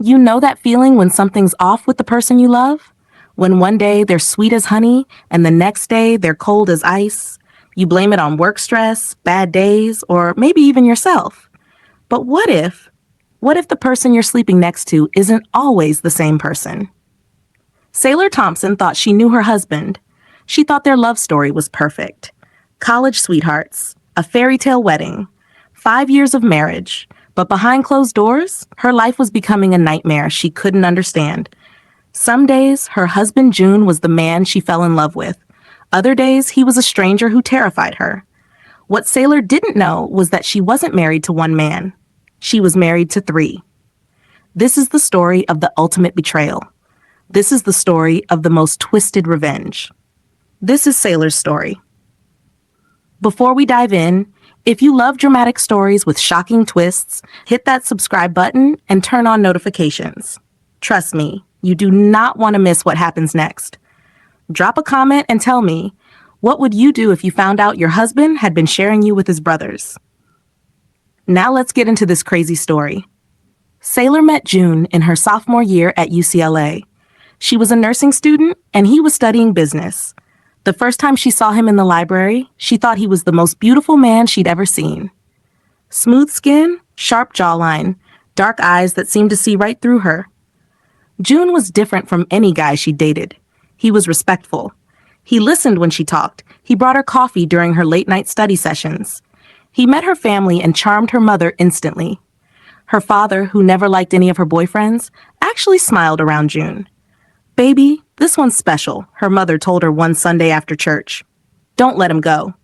You know that feeling when something's off with the person you love? When one day they're sweet as honey and the next day they're cold as ice? You blame it on work stress, bad days, or maybe even yourself. But what if the person you're sleeping next to isn't always the same person? Sailor Thompson thought she knew her husband. She thought their love story was perfect. College sweethearts, a fairy tale wedding, 5 years of marriage. But behind closed doors, her life was becoming a nightmare she couldn't understand. Some days, her husband June was the man she fell in love with. Other days, he was a stranger who terrified her. What Sailor didn't know was that she wasn't married to one man. She was married to three. This is the story of the ultimate betrayal. This is the story of the most twisted revenge. This is Sailor's story. Before we dive in, if you love dramatic stories with shocking twists, hit that subscribe button and turn on notifications. Trust me, you do not want to miss what happens next. Drop a comment and tell me, what would you do if you found out your husband had been sharing you with his brothers? Now let's get into this crazy story. Sailor met June in her sophomore year at UCLA. She was a nursing student and he was studying business. The first time she saw him in the library, she thought he was the most beautiful man she'd ever seen. Smooth skin, sharp jawline, dark eyes that seemed to see right through her. June was different from any guy she dated. He was respectful. He listened when she talked. He brought her coffee during her late-night study sessions. He met her family and charmed her mother instantly. Her father, who never liked any of her boyfriends, actually smiled around June. "Baby, this one's special," her mother told her one Sunday after church. "Don't let him go."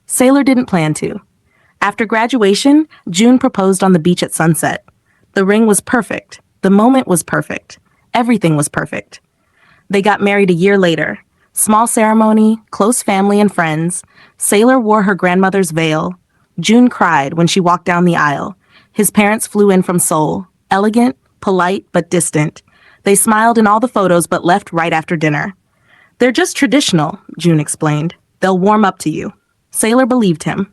Sailor didn't plan to. After graduation, June proposed on the beach at sunset. The ring was perfect. The moment was perfect. Everything was perfect. They got married a year later. Small ceremony, close family and friends. Sailor wore her grandmother's veil. June cried when she walked down the aisle. His parents flew in from Seoul. Elegant, polite, but distant. They smiled in all the photos but left right after dinner. "They're just traditional," June explained. "They'll warm up to you." Sailor believed him.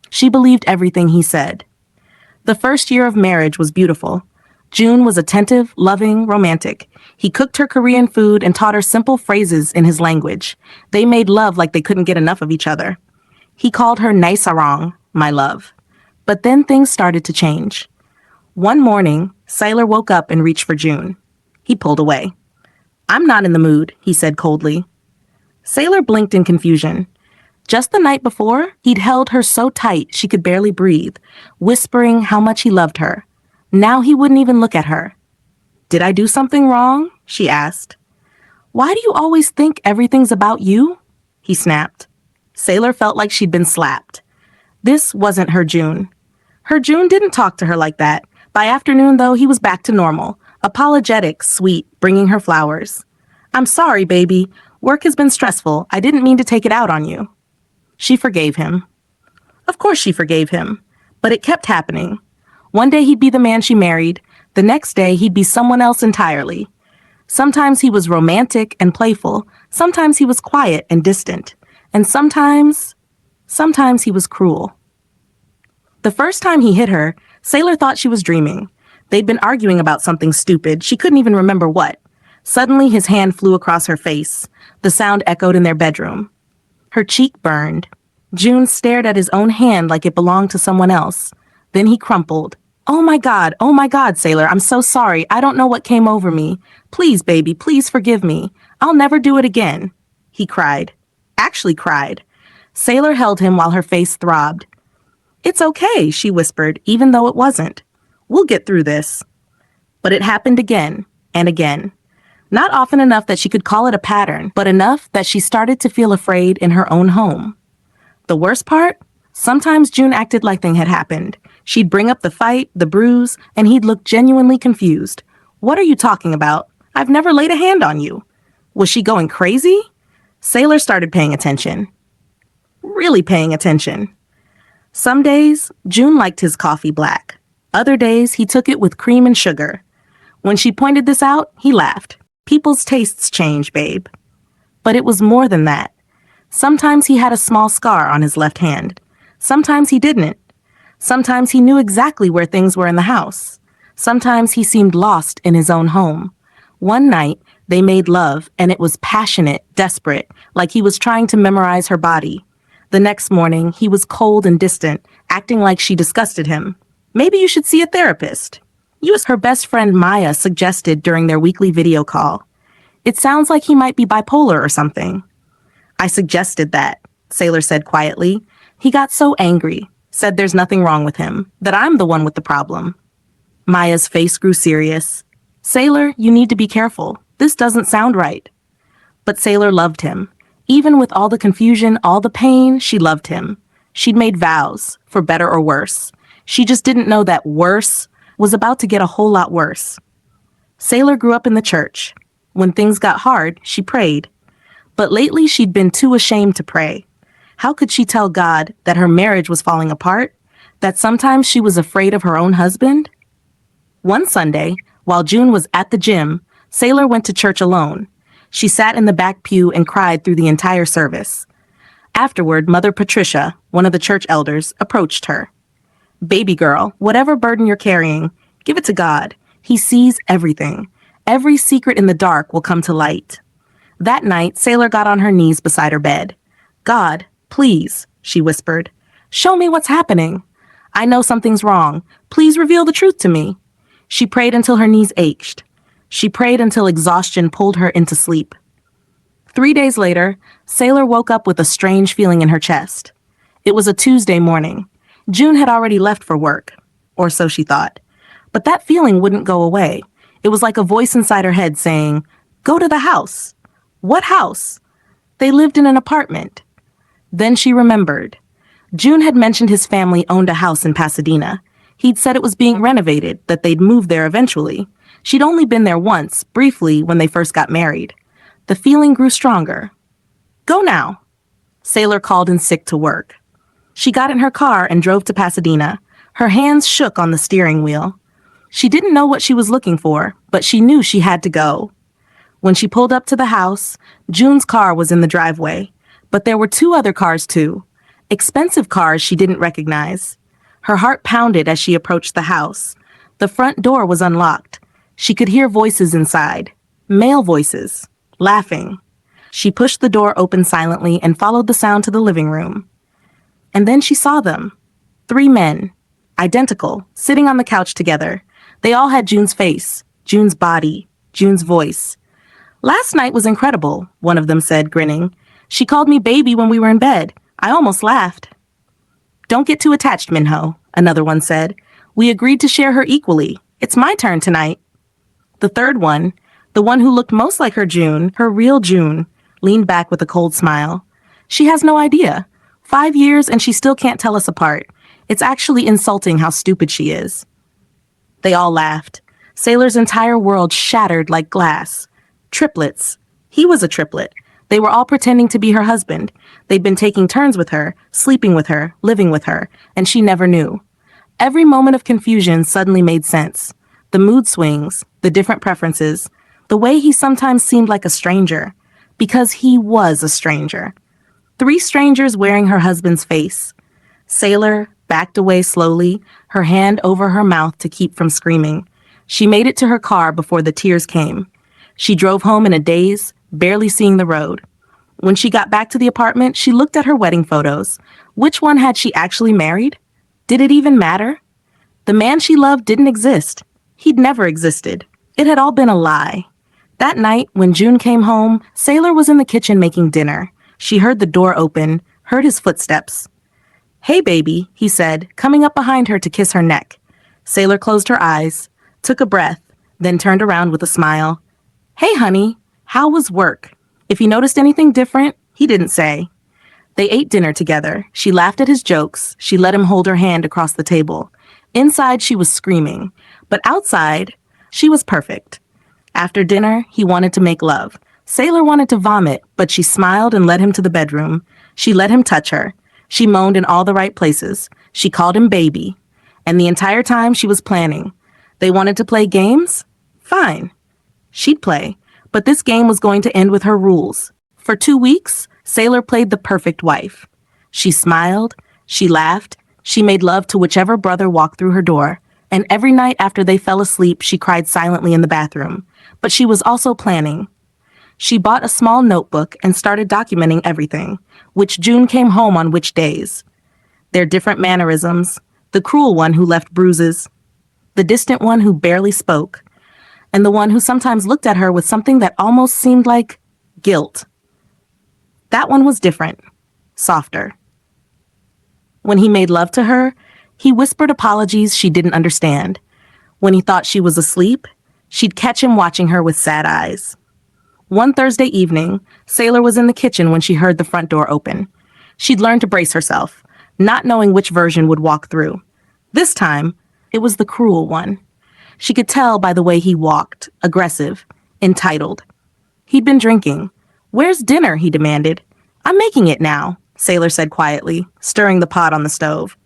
She believed everything he said. The first year of marriage was beautiful. June was attentive, loving, romantic. He cooked her Korean food and taught her simple phrases in his language. They made love like they couldn't get enough of each other. He called her "naisarong," my love. But then things started to change. One morning, Sailor woke up and reached for June. He pulled away. "I'm not in the mood," he said coldly. Sailor blinked in confusion. Just the night before, he'd held her so tight she could barely breathe, whispering how much he loved her. Now he wouldn't even look at her. "Did I do something wrong?" she asked. "Why do you always think everything's about you?" he snapped. Sailor felt like she'd been slapped. This wasn't her June. Her June didn't talk to her like that. By afternoon, though, he was back to normal. Apologetic, sweet, bringing her flowers. "I'm sorry, baby. Work has been stressful. I didn't mean to take it out on you." She forgave him. Of course she forgave him. But it kept happening. One day he'd be the man she married. The next day he'd be someone else entirely. Sometimes he was romantic and playful. Sometimes he was quiet and distant. And sometimes he was cruel. The first time he hit her, Sailor thought she was dreaming. They'd been arguing about something stupid. She couldn't even remember what. Suddenly his hand flew across her face. The sound echoed in their bedroom. Her cheek burned. June stared at his own hand like it belonged to someone else. Then he crumpled. Oh my God, Sailor, I'm so sorry. I don't know what came over me. Please, baby, please forgive me. I'll never do it again." He cried. Actually cried. Sailor held him while her face throbbed. "It's okay," she whispered, even though it wasn't. "We'll get through this." But it happened again and again. Not often enough that she could call it a pattern, but enough that she started to feel afraid in her own home. The worst part? Sometimes June acted like nothing had happened. She'd bring up the fight, the bruise, and he'd look genuinely confused. "What are you talking about? I've never laid a hand on you." Was she going crazy? Sailor started paying attention. Really paying attention. Some days, June liked his coffee black. Other days, he took it with cream and sugar. When she pointed this out, he laughed. People's tastes change, babe. But it was more than that. Sometimes he had a small scar on his left hand. Sometimes he didn't. Sometimes he knew exactly where things were in the house. Sometimes he seemed lost in his own home. One night, they made love, and it was passionate, desperate, like he was trying to memorize her body. The next morning, he was cold and distant, acting like she disgusted him. Maybe you should see a therapist. Her best friend Maya suggested during their weekly video call. It sounds like he might be bipolar or something. I suggested that, Sailor said quietly. He got so angry, said there's nothing wrong with him, that I'm the one with the problem. Maya's face grew serious. Sailor, you need to be careful. This doesn't sound right. But Sailor loved him. Even with all the confusion, all the pain, she loved him. She'd made vows, for better or worse. She just didn't know that worse was about to get a whole lot worse. Sailor grew up in the church. When things got hard, she prayed. But lately she'd been too ashamed to pray. How could she tell God that her marriage was falling apart? That sometimes she was afraid of her own husband? One Sunday, while June was at the gym, Sailor went to church alone. She sat in the back pew and cried through the entire service. Afterward, Mother Patricia, one of the church elders, approached her. Baby girl, whatever burden you're carrying, give it to God. He sees everything. Every secret in the dark will come to light. That night, Sailor got on her knees beside her bed. God, please, she whispered, show me what's happening. I know something's wrong. Please reveal the truth to me. She prayed until her knees ached. She prayed until exhaustion pulled her into sleep. 3 days later, Sailor woke up with a strange feeling in her chest. It was a Tuesday morning. June had already left for work, or so she thought. But that feeling wouldn't go away. It was like a voice inside her head saying, go to the house. What house? They lived in an apartment. Then she remembered. June had mentioned his family owned a house in Pasadena. He'd said it was being renovated, that they'd move there eventually. She'd only been there once, briefly, when they first got married. The feeling grew stronger. Go now. Sailor called in sick to work. She got in her car and drove to Pasadena. Her hands shook on the steering wheel. She didn't know what she was looking for, but she knew she had to go. When she pulled up to the house, June's car was in the driveway. But there were 2 other cars too. Expensive cars she didn't recognize. Her heart pounded as she approached the house. The front door was unlocked. She could hear voices inside. Male voices. Laughing. She pushed the door open silently and followed the sound to the living room. And then she saw them. 3 men. Identical. Sitting on the couch together. They all had June's face. June's body. June's voice. Last night was incredible, one of them said, grinning. She called me baby when we were in bed. I almost laughed. Don't get too attached, Minho, another one said. We agreed to share her equally. It's my turn tonight. The third one, the one who looked most like her June, her real June, leaned back with a cold smile. She has no idea. 5 years and she still can't tell us apart. It's actually insulting how stupid she is. They all laughed. Sailor's entire world shattered like glass. Triplets. He was a triplet. They were all pretending to be her husband. They'd been taking turns with her, sleeping with her, living with her, and she never knew. Every moment of confusion suddenly made sense. The mood swings, the different preferences, the way he sometimes seemed like a stranger. Because he was a stranger. 3 strangers wearing her husband's face. Sailor backed away slowly, her hand over her mouth to keep from screaming. She made it to her car before the tears came. She drove home in a daze, barely seeing the road. When she got back to the apartment, she looked at her wedding photos. Which one had she actually married? Did it even matter? The man she loved didn't exist. He'd never existed. It had all been a lie. That night, when June came home, Sailor was in the kitchen making dinner. She heard the door open, heard his footsteps. Hey, baby, he said, coming up behind her to kiss her neck. Sailor closed her eyes, took a breath, then turned around with a smile. Hey, honey, how was work? If he noticed anything different, he didn't say. They ate dinner together. She laughed at his jokes. She let him hold her hand across the table. Inside, she was screaming. But outside, she was perfect. After dinner, he wanted to make love. Sailor wanted to vomit, but she smiled and led him to the bedroom. She let him touch her. She moaned in all the right places. She called him baby. And the entire time she was planning. They wanted to play games? Fine. She'd play. But this game was going to end with her rules. For 2 weeks, Sailor played the perfect wife. She smiled. She laughed. She made love to whichever brother walked through her door. And every night after they fell asleep, she cried silently in the bathroom. But she was also planning. She bought a small notebook and started documenting everything, which June came home on which days, their different mannerisms, the cruel one who left bruises, the distant one who barely spoke, and the one who sometimes looked at her with something that almost seemed like guilt. That one was different, softer. When he made love to her, he whispered apologies she didn't understand. When he thought she was asleep, she'd catch him watching her with sad eyes. One Thursday evening, Sailor was in the kitchen when she heard the front door open. She'd learned to brace herself, not knowing which version would walk through. This time, it was the cruel one. She could tell by the way he walked, aggressive, entitled. He'd been drinking. "Where's dinner?" he demanded. "I'm making it now," Sailor said quietly, stirring the pot on the stove.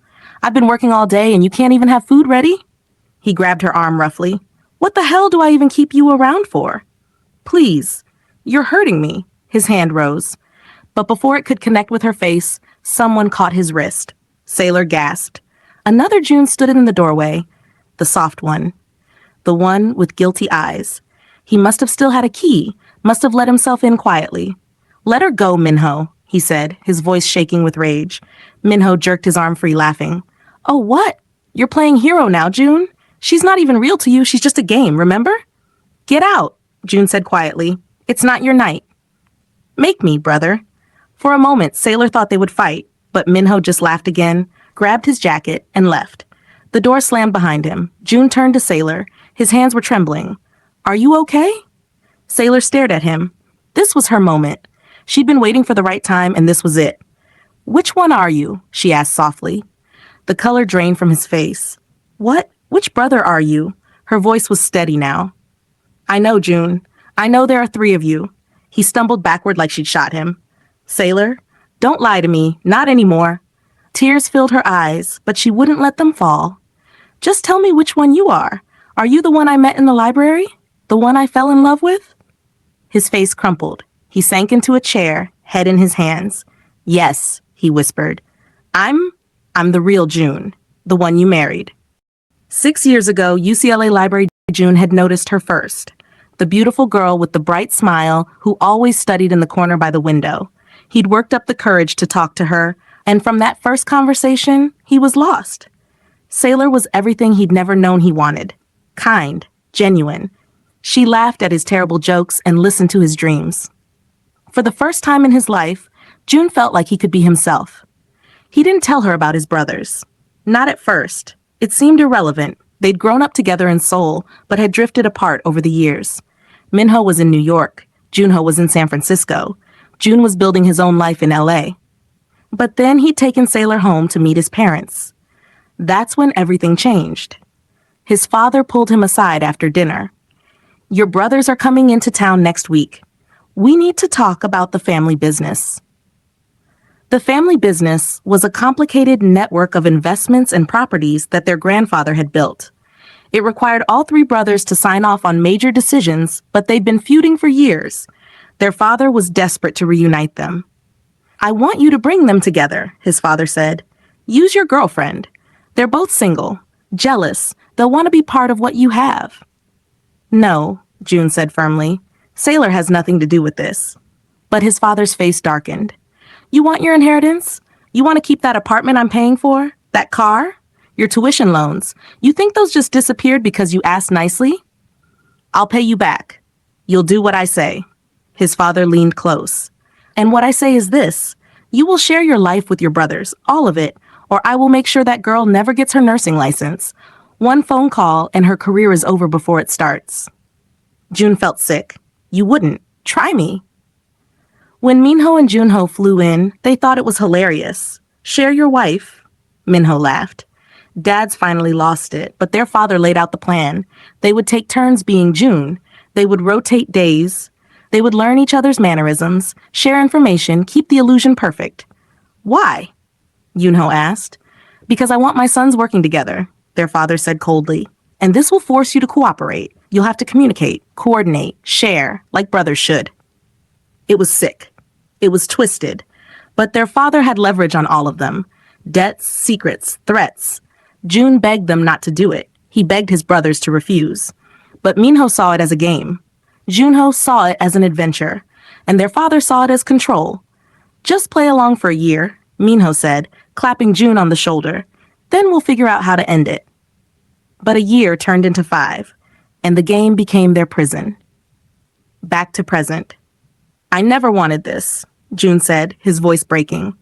"I've been working all day and you can't even have food ready?" He grabbed her arm roughly. "What the hell do I even keep you around for?" "Please, you're hurting me." His hand rose. But before it could connect with her face, someone caught his wrist. Sailor gasped. Another June stood in the doorway. The soft one. The one with guilty eyes. He must have still had a key, must have let himself in quietly. "Let her go, Minho," he said, his voice shaking with rage. Minho jerked his arm free, laughing. "Oh, what? You're playing hero now, June? She's not even real to you, she's just a game, remember?" "Get out," June said quietly. "It's not your night." "Make me, brother." For a moment, Sailor thought they would fight, but Minho just laughed again, grabbed his jacket, and left. The door slammed behind him. June turned to Sailor. His hands were trembling. "Are you okay?" Sailor stared at him. This was her moment. She'd been waiting for the right time, and this was it. "Which one are you?" she asked softly. The color drained from his face. "What? Which brother are you?" Her voice was steady now. "I know, June. I know there are 3 of you." He stumbled backward like she'd shot him. "Sailor, don't lie to me, not anymore." Tears filled her eyes, but she wouldn't let them fall. "Just tell me which one you are. Are you the one I met in the library? The one I fell in love with?" His face crumpled. He sank into a chair, head in his hands. "Yes," he whispered. I'm the real June, the one you married." 6 years ago, UCLA Library June had noticed her first. The beautiful girl with the bright smile who always studied in the corner by the window. He'd worked up the courage to talk to her, and from that first conversation, he was lost. Sailor was everything he'd never known he wanted. Kind, genuine. She laughed at his terrible jokes and listened to his dreams. For the first time in his life, June felt like he could be himself. He didn't tell her about his brothers. Not at first. It seemed irrelevant. They'd grown up together in Seoul, but had drifted apart over the years. Minho was in New York. Junho was in San Francisco. June was building his own life in LA. But then he'd taken Sailor home to meet his parents. That's when everything changed. His father pulled him aside after dinner. "Your brothers are coming into town next week. We need to talk about the family business." The family business was a complicated network of investments and properties that their grandfather had built. It required all 3 brothers to sign off on major decisions, but they'd been feuding for years. Their father was desperate to reunite them. "I want you to bring them together," his father said. "Use your girlfriend. They're both single, jealous. They'll want to be part of what you have." "No," June said firmly. "Sailor has nothing to do with this." But his father's face darkened. "You want your inheritance? You want to keep that apartment I'm paying for? That car? Your tuition loans? You think those just disappeared because you asked nicely? I'll pay you back. You'll do what I say." His father leaned close. "And what I say is this. You will share your life with your brothers, all of it, or I will make sure that girl never gets her nursing license. One phone call and her career is over before it starts." June felt sick. "You wouldn't. Try me." When Minho and Junho flew in, they thought it was hilarious. "Share your wife?" Minho laughed. Dads finally lost it, but their father laid out the plan. They would take turns being June. They would rotate days. They would learn each other's mannerisms, share information, keep the illusion perfect. "Why?" Junho asked. "Because I want my sons working together," their father said coldly. "And this will force you to cooperate. You'll have to communicate, coordinate, share, like brothers should." It was sick. It was twisted. But their father had leverage on all of them. Debts, secrets, threats. June begged them not to do it. He begged his brothers to refuse. But Minho saw it as a game. Junho saw it as an adventure. And their father saw it as control. Just play along for a year, Minho said, clapping June on the shoulder. Then we'll figure out how to end it. But a year turned into 5, and the game became their prison. Back to present. I never wanted this, June said, his voice breaking.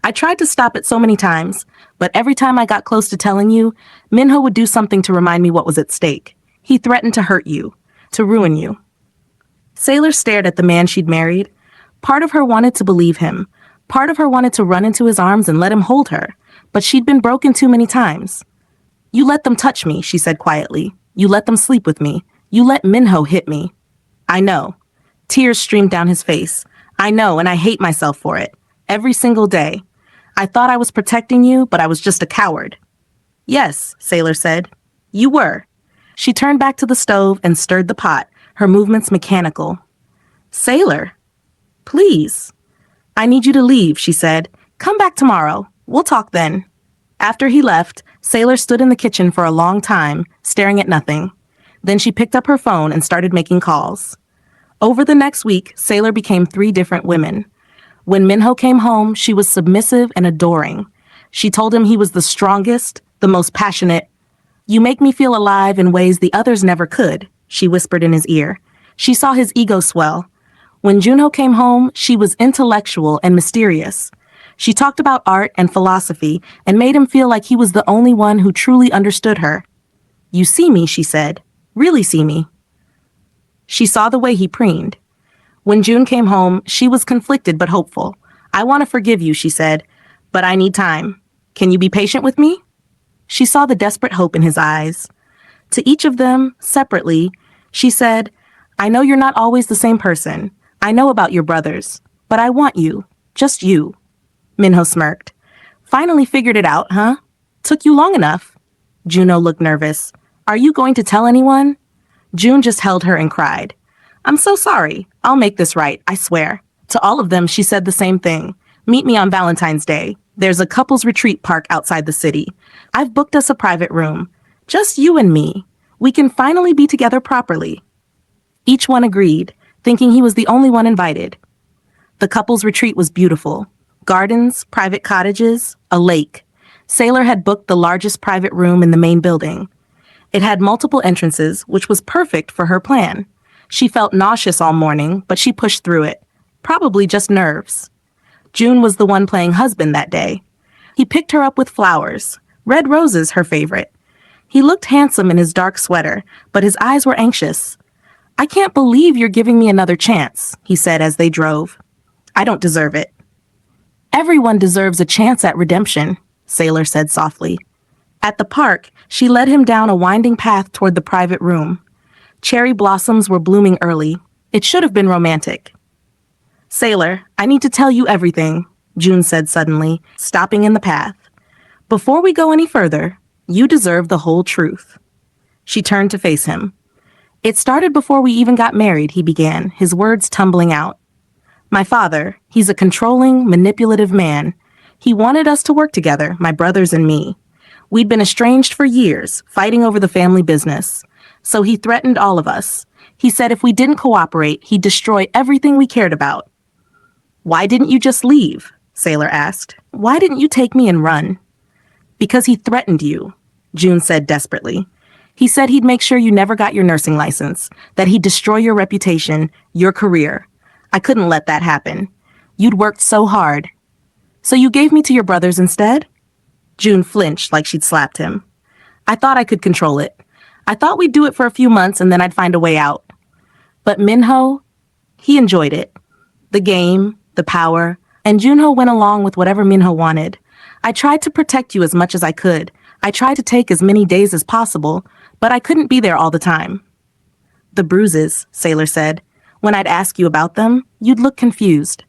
I tried to stop it so many times, but every time I got close to telling you, Minho would do something to remind me what was at stake. He threatened to hurt you, to ruin you. Sailor stared at the man she'd married. Part of her wanted to believe him. Part of her wanted to run into his arms and let him hold her, but she'd been broken too many times. You let them touch me, she said quietly. You let them sleep with me. You let Minho hit me. I know. Tears streamed down his face. I know, and I hate myself for it. Every single day. I thought I was protecting you, but I was just a coward. Yes, Sailor said. You were. She turned back to the stove and stirred the pot, her movements mechanical. Sailor, please. I need you to leave, she said. Come back tomorrow. We'll talk then. After he left, Sailor stood in the kitchen for a long time, staring at nothing. Then she picked up her phone and started making calls. Over the next week, Sailor became 3 different women. When Minho came home, she was submissive and adoring. She told him he was the strongest, the most passionate. You make me feel alive in ways the others never could, she whispered in his ear. She saw his ego swell. When Junho came home, she was intellectual and mysterious. She talked about art and philosophy and made him feel like he was the only one who truly understood her. You see me, she said. Really see me. She saw the way he preened. When June came home, she was conflicted but hopeful. I want to forgive you, she said, but I need time. Can you be patient with me? She saw the desperate hope in his eyes. To each of them, separately, she said, I know you're not always the same person. I know about your brothers, but I want you. Just you. Minho smirked. Finally figured it out, huh? Took you long enough. Juno looked nervous. Are you going to tell anyone? June just held her and cried. I'm so sorry. I'll make this right, I swear. To all of them, she said the same thing. Meet me on Valentine's Day. There's a couples retreat park outside the city. I've booked us a private room. Just you and me. We can finally be together properly. Each one agreed, thinking he was the only one invited. The couple's retreat was beautiful. Gardens, private cottages, a lake. Sailor had booked the largest private room in the main building. It had multiple entrances, which was perfect for her plan. She felt nauseous all morning, but she pushed through it. Probably just nerves. June was the one playing husband that day. He picked her up with flowers. Red roses, her favorite. He looked handsome in his dark sweater, but his eyes were anxious. I can't believe you're giving me another chance, he said as they drove. I don't deserve it. Everyone deserves a chance at redemption, Sailor said softly. At the park, she led him down a winding path toward the private room. Cherry blossoms were blooming early. It should have been romantic. Sailor, I need to tell you everything, June said suddenly, stopping in the path. Before we go any further, you deserve the whole truth. She turned to face him. It started before we even got married, he began, his words tumbling out. My father, he's a controlling, manipulative man. He wanted us to work together, my brothers and me. We'd been estranged for years, fighting over the family business. So he threatened all of us. He said if we didn't cooperate, he'd destroy everything we cared about. Why didn't you just leave? Sailor asked. Why didn't you take me and run? Because he threatened you, June said desperately. He said he'd make sure you never got your nursing license, that he'd destroy your reputation, your career. I couldn't let that happen. You'd worked so hard. So you gave me to your brothers instead? June flinched like she'd slapped him. I thought I could control it. I thought we'd do it for a few months and then I'd find a way out. But Minho, he enjoyed it. The game, the power, and Junho went along with whatever Minho wanted. I tried to protect you as much as I could. I tried to take as many days as possible, but I couldn't be there all the time. The bruises, Sailor said. When I'd ask you about them, you'd look confused.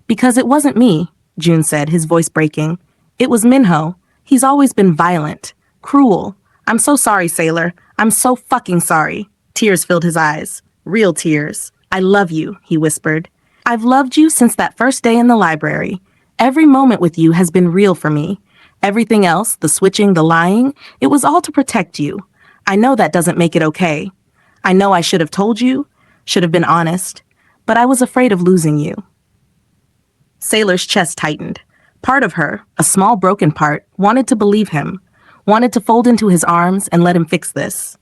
Because it wasn't me, June said, his voice breaking. It was Minho. He's always been violent, cruel. I'm so sorry, Sailor. I'm so fucking sorry. Tears filled his eyes. Real tears. I love you, he whispered. I've loved you since that first day in the library. Every moment with you has been real for me. Everything else, the switching, the lying, it was all to protect you. I know that doesn't make it okay. I know I should have told you, should have been honest, but I was afraid of losing you. Sailor's chest tightened. Part of her, a small broken part, wanted to believe him, wanted to fold into his arms and let him fix this.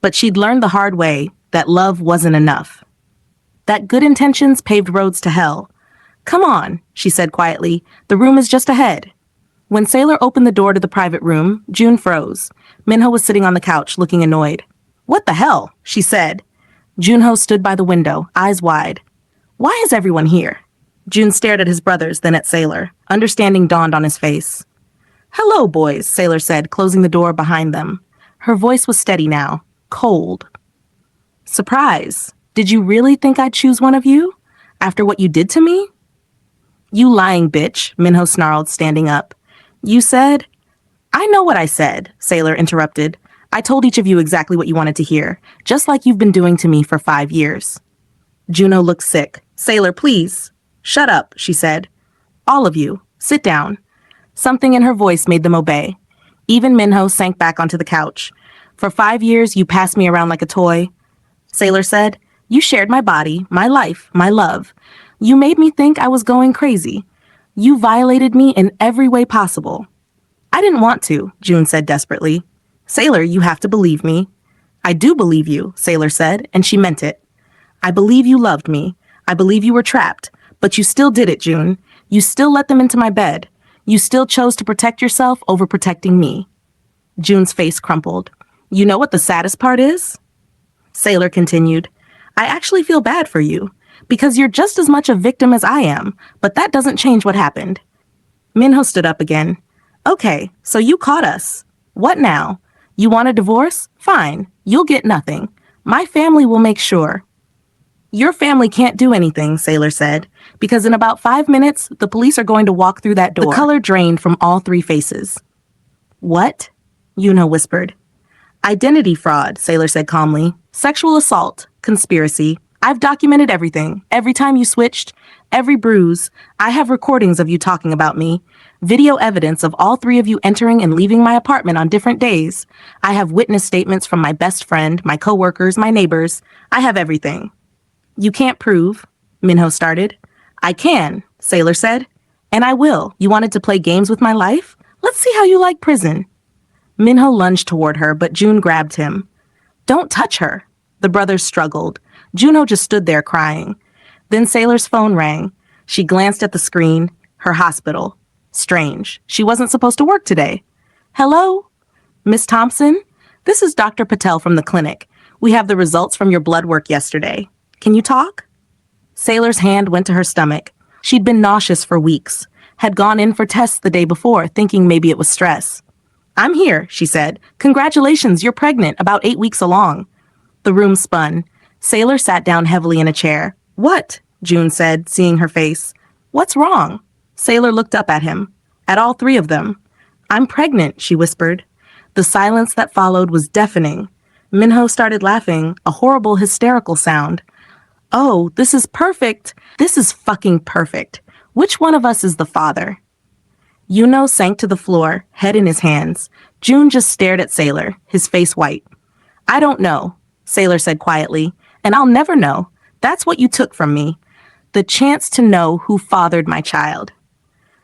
But she'd learned the hard way that love wasn't enough. That good intentions paved roads to hell. Come on, she said quietly. The room is just ahead. When Sailor opened the door to the private room, June froze. Minho was sitting on the couch, looking annoyed. What the hell? She said. Junho stood by the window, eyes wide. Why is everyone here? June stared at his brothers, then at Sailor. Understanding dawned on his face. Hello, boys, Sailor said, closing the door behind them. Her voice was steady now, cold. Surprise. Did you really think I'd choose one of you? After what you did to me? You lying bitch, Minho snarled, standing up. You said? I know what I said, Sailor interrupted. I told each of you exactly what you wanted to hear, just like you've been doing to me for 5 years. Juno looked sick. Sailor, please. Shut up, she said. All of you, sit down. Something in her voice made them obey. Even Minho sank back onto the couch. For 5 years, you passed me around like a toy. Sailor said, you shared my body, my life, my love. You made me think I was going crazy. You violated me in every way possible. I didn't want to, June said desperately. Sailor, you have to believe me. I do believe you, Sailor said, and she meant it. I believe you loved me. I believe you were trapped. But you still did it, June. You still let them into my bed. You still chose to protect yourself over protecting me. June's face crumpled. You know what the saddest part is? Sailor continued. I actually feel bad for you, because you're just as much a victim as I am, but that doesn't change what happened. Minho stood up again. Okay, so you caught us. What now? You want a divorce? Fine. You'll get nothing. My family will make sure. Your family can't do anything, Sailor said, because in about 5 minutes, the police are going to walk through that door. The color drained from all 3 faces. What? Yuno whispered. Identity fraud, Sailor said calmly. Sexual assault. Conspiracy. I've documented everything. Every time you switched. Every bruise. I have recordings of you talking about me. Video evidence of all 3 of you entering and leaving my apartment on different days. I have witness statements from my best friend, my coworkers, my neighbors. I have everything. You can't prove, Minho started. I can, Sailor said. And I will. You wanted to play games with my life? Let's see how you like prison. Minho lunged toward her, but June grabbed him. Don't touch her. The brothers struggled. Juno just stood there crying. Then Sailor's phone rang. She glanced at the screen. Her hospital. Strange. She wasn't supposed to work today. Hello? Miss Thompson? This is Dr. Patel from the clinic. We have the results from your blood work yesterday. Can you talk? Sailor's hand went to her stomach. She'd been nauseous for weeks. Had gone in for tests the day before, thinking maybe it was stress. I'm here, she said. Congratulations, you're pregnant, about 8 weeks along. The room spun. Sailor sat down heavily in a chair. What? June said, seeing her face. What's wrong? Sailor looked up at him. At all 3 of them. I'm pregnant, she whispered. The silence that followed was deafening. Minho started laughing, a horrible, hysterical sound. Oh, this is perfect. This is fucking perfect. Which one of us is the father? Yuno sank to the floor, head in his hands. June just stared at Sailor, his face white. I don't know, Sailor said quietly, and I'll never know. That's what you took from me. The chance to know who fathered my child.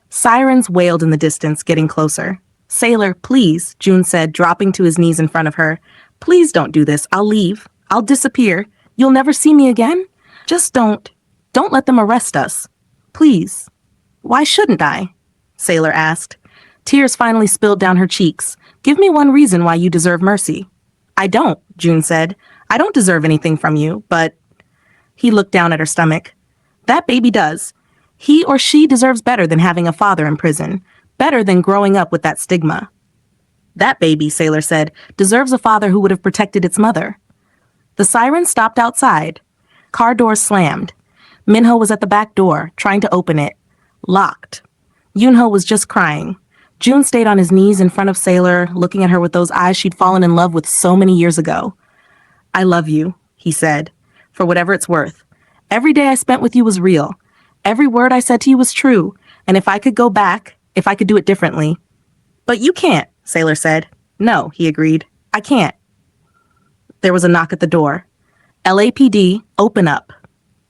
Sirens wailed in the distance, getting closer. Sailor, please, June said, dropping to his knees in front of her. Please don't do this. I'll leave. I'll disappear. You'll never see me again? Just don't let them arrest us. Please. Why shouldn't I? Sailor asked. Tears finally spilled down her cheeks. Give me one reason why you deserve mercy. I don't, June said. I don't deserve anything from you, but... He looked down at her stomach. That baby does. He or she deserves better than having a father in prison. Better than growing up with that stigma. That baby, Sailor said, deserves a father who would have protected its mother. The siren stopped outside. Car doors slammed. Minho was at the back door, trying to open it. Locked. Yunho was just crying. June stayed on his knees in front of Sailor, looking at her with those eyes she'd fallen in love with so many years ago. I love you, he said, for whatever it's worth. Every day I spent with you was real. Every word I said to you was true, and if I could go back, if I could do it differently. But you can't, Sailor said. No, he agreed. I can't. There was a knock at the door. LAPD, open up.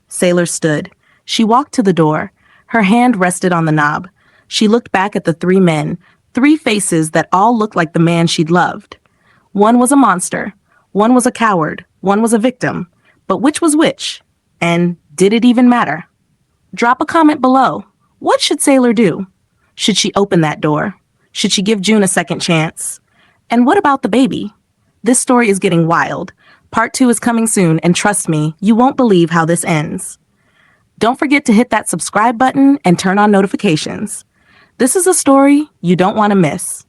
Sailor stood. She walked to the door. Her hand rested on the knob. She looked back at the three men, three faces that all looked like the man she'd loved. One was a monster. One was a coward. One was a victim. But which was which? And did it even matter? Drop a comment below. What should Sailor do? Should she open that door? Should she give June a second chance? And what about the baby? This story is getting wild. Part 2 is coming soon, and trust me, you won't believe how this ends. Don't forget to hit that subscribe button and turn on notifications. This is a story you don't want to miss.